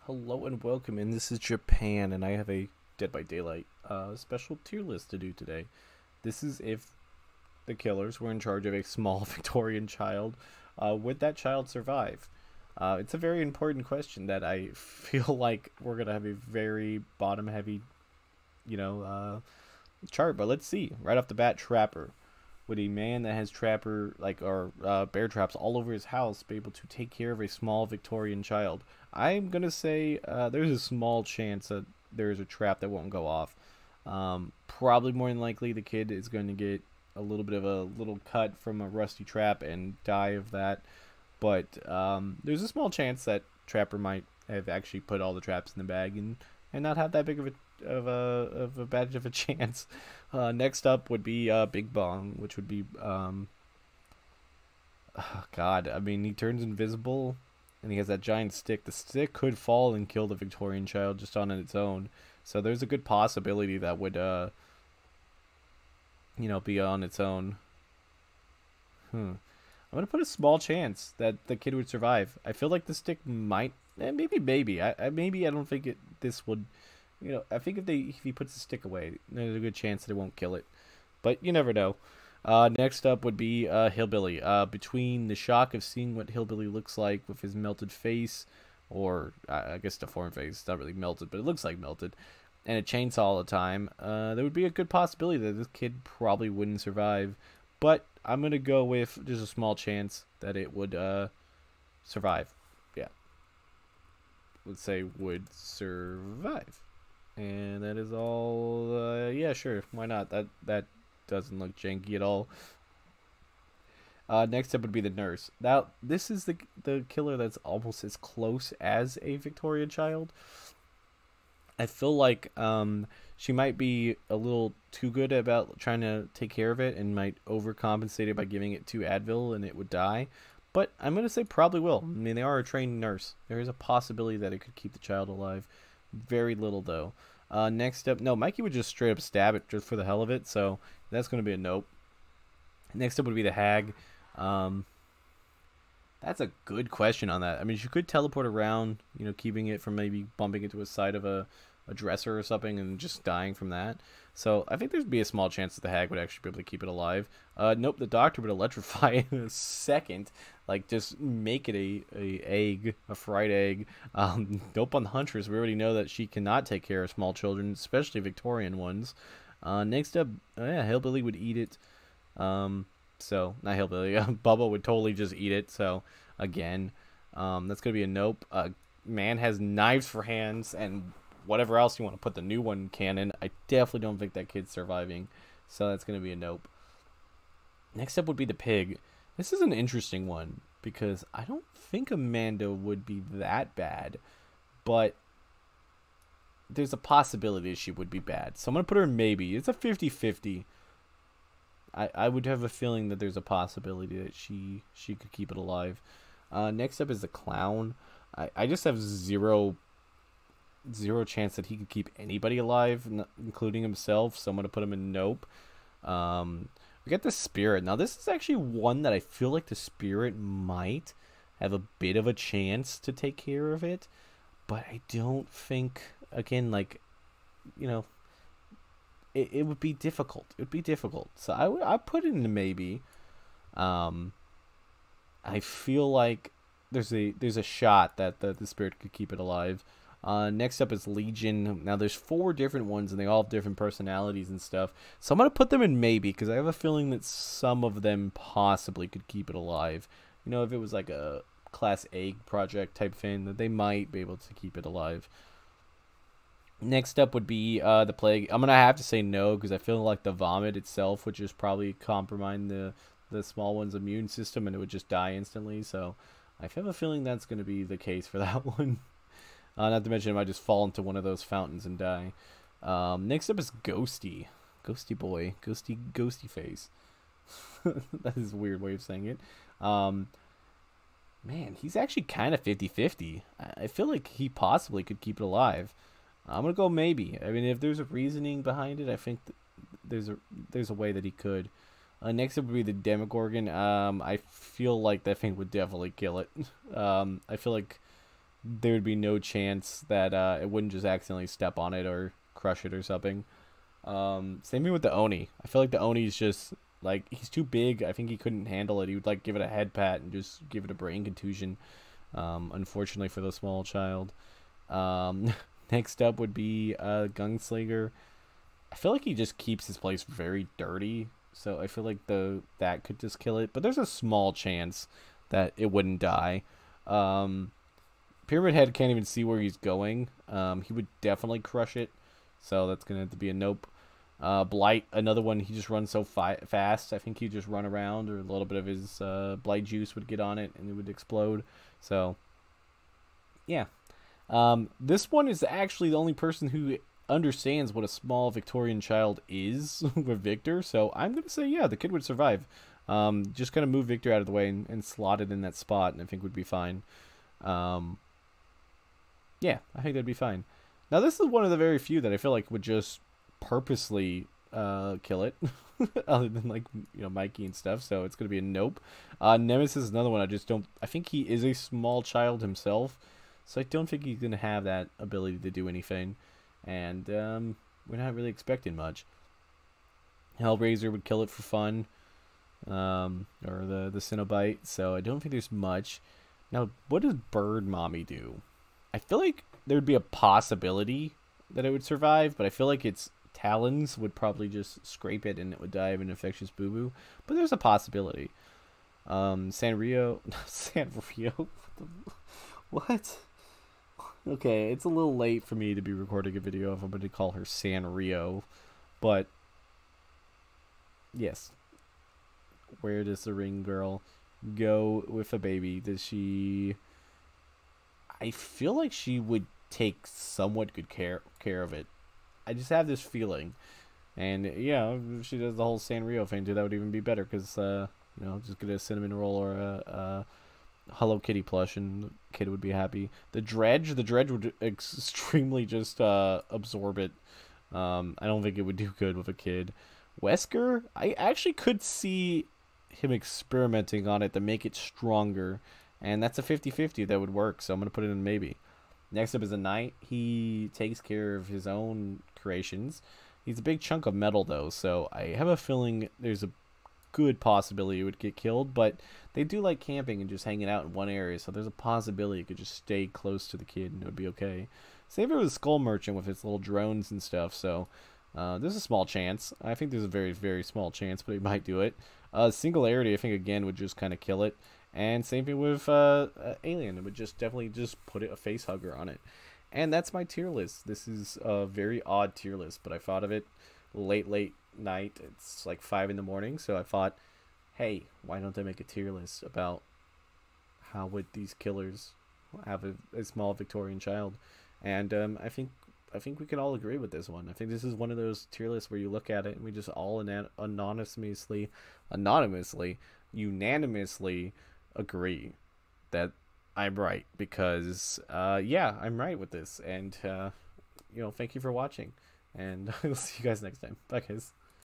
Hello and welcome, and this is Japan, and I have a Dead by Daylight special tier list to do today. This is if the killers were in charge of a small Victorian child. Would that child survive? It's a very important question that I feel like we're gonna have a very bottom-heavy, chart. But let's see. Right off the bat, Trapper. Would a man that has trapper or bear traps all over his house be able to take care of a small Victorian child? I'm gonna say there's a small chance that there's a trap that won't go off. Probably more than likely the kid is going to get a little bit of a little cut from a rusty trap and die of that. But there's a small chance that Trapper might have actually put all the traps in the bag and not have that big of a bad of a chance. Next up would be Big Bong, which would be God. I mean, he turns invisible, and he has that giant stick. The stick could fall and kill the Victorian child just on its own. So there's a good possibility that would be on its own. I'm gonna put a small chance that the kid would survive. I feel like the stick might, maybe. I don't think this would. I think if he puts the stick away, there's a good chance that it won't kill it. But you never know. Next up would be Hillbilly. Between the shock of seeing what Hillbilly looks like with his melted face, or I guess deformed face, it's not really melted, but it looks like melted, and a chainsaw all the time, there would be a good possibility that this kid probably wouldn't survive. But I'm going to go with just a small chance that it would survive. Yeah. Let's say would survive. And that is all. Yeah, sure. Why not? That doesn't look janky at all. Next up would be the nurse. Now, this is the killer that's almost as close as a Victorian child. I feel like she might be a little too good about trying to take care of it and might overcompensate it by giving it to Advil and it would die. But I'm going to say probably will. I mean, they are a trained nurse. There is a possibility that it could keep the child alive. Very little, though. Next up, no, Mikey would just straight up stab it just for the hell of it, so that's going to be a nope. Next up would be the hag. That's a good question on that. I mean, she could teleport around, keeping it from maybe bumping into a side of a dresser or something and just dying from that. So I think there'd be a small chance that the hag would actually be able to keep it alive. Nope, the doctor would electrify it in a second. Like, just make it a fried egg. Nope, on the Huntress, we already know that she cannot take care of small children, especially Victorian ones. Next up, yeah, Hillbilly would eat it. So, not Hillbilly, Bubba would totally just eat it. So, again, that's going to be a nope. Man has knives for hands and whatever else you want to put the new one in canon. I definitely don't think that kid's surviving. So, that's going to be a nope. Next up would be the pig. This is an interesting one because I don't think Amanda would be that bad, but there's a possibility she would be bad. So I'm going to put her in maybe. It's a 50-50. I would have a feeling that there's a possibility that she could keep it alive. Next up is the clown. I just have zero chance that he could keep anybody alive, including himself, so I'm going to put him in nope. We got the spirit. Now, this is actually one that I feel like the spirit might have a bit of a chance to take care of it. But I don't think, again, it would be difficult. It would be difficult. So I put it in maybe. I feel like there's a shot that the spirit could keep it alive. Next up is Legion. Now, there's 4 different ones, and they all have different personalities and stuff. So I'm going to put them in maybe, because I have a feeling that some of them possibly could keep it alive. If it was like a Class A project type thing, that they might be able to keep it alive. Next up would be the Plague. I'm going to have to say no, because I feel like the vomit itself would just probably compromise the small one's immune system, and it would just die instantly. So I have a feeling that's going to be the case for that one. Not to mention, it might just fall into one of those fountains and die. Next up is Ghosty. Ghosty boy. Ghosty face. That is a weird way of saying it. Man, he's actually kind of 50-50. I feel like he possibly could keep it alive. I'm going to go maybe. I mean, if there's a reasoning behind it, I think there's a way that he could. Next up would be the Demogorgon. I feel like that thing would definitely kill it. I feel like there would be no chance that it wouldn't just accidentally step on it or crush it or something. Same thing with the Oni. I feel like the Oni's just like he's too big. I think he couldn't handle it. He would like give it a head pat and just give it a brain contusion. Unfortunately for the small child. Next up would be Gunslinger. I feel like he just keeps his place very dirty, so I feel like that could just kill it. But there's a small chance that it wouldn't die. Pyramid Head can't even see where he's going. He would definitely crush it, so that's gonna have to be a nope. Blight, another one. He just runs so fast. I think he'd just run around, or a little bit of his blight juice would get on it, and it would explode. So, yeah. This one is actually the only person who understands what a small Victorian child is with Victor. So I'm gonna say yeah, the kid would survive. Just kind of move Victor out of the way and slot it in that spot, and I think would be fine. Yeah, I think that'd be fine. Now this is one of the very few that I feel like would just purposely kill it, other than like Mikey and stuff. So it's gonna be a nope. Nemesis is another one. I just don't. I think he is a small child himself, so I don't think he's gonna have that ability to do anything. And we're not really expecting much. Hellraiser would kill it for fun, or the Cenobite. So I don't think there's much. Now, what does Bird Mommy do? I feel like there would be a possibility that it would survive, but I feel like its talons would probably just scrape it and it would die of an infectious boo-boo. But there's a possibility. Sanrio, Sanrio, what? Okay, it's a little late for me to be recording a video if I'm going to call her Sanrio, but yes. Where does the ring girl go with a baby? Does she? I feel like she would take somewhat good care of it. I just have this feeling, and yeah, if she does the whole Sanrio thing too, that would even be better because just get a cinnamon roll or a Hello Kitty plush, and the kid would be happy. The dredge would extremely just absorb it. I don't think it would do good with a kid. Wesker, I actually could see him experimenting on it to make it stronger, and that's a 50-50 that would work, so I'm gonna put it in maybe. Next up is a knight. He takes care of his own creations. He's a big chunk of metal though, so I have a feeling there's a good possibility it would get killed, but they do like camping and just hanging out in one area, so there's a possibility it could just stay close to the kid and it would be okay. Same with Skull Merchant with its little drones and stuff, so there's a small chance. I think there's a very, very small chance, but he might do it. Singularity, I think, again, would just kind of kill it. And same thing with Alien. It would just definitely just put a face hugger on it. And that's my tier list. This is a very odd tier list, but I thought of it late night. It's like 5 in the morning, so I thought, hey, why don't I make a tier list about how would these killers have a small Victorian child? And I think we can all agree with this one. I think this is one of those tier lists where you look at it and we just all anonymously, unanimously agree that I'm right, because yeah, I'm right with this. And thank you for watching, and I'll see you guys next time. Bye guys.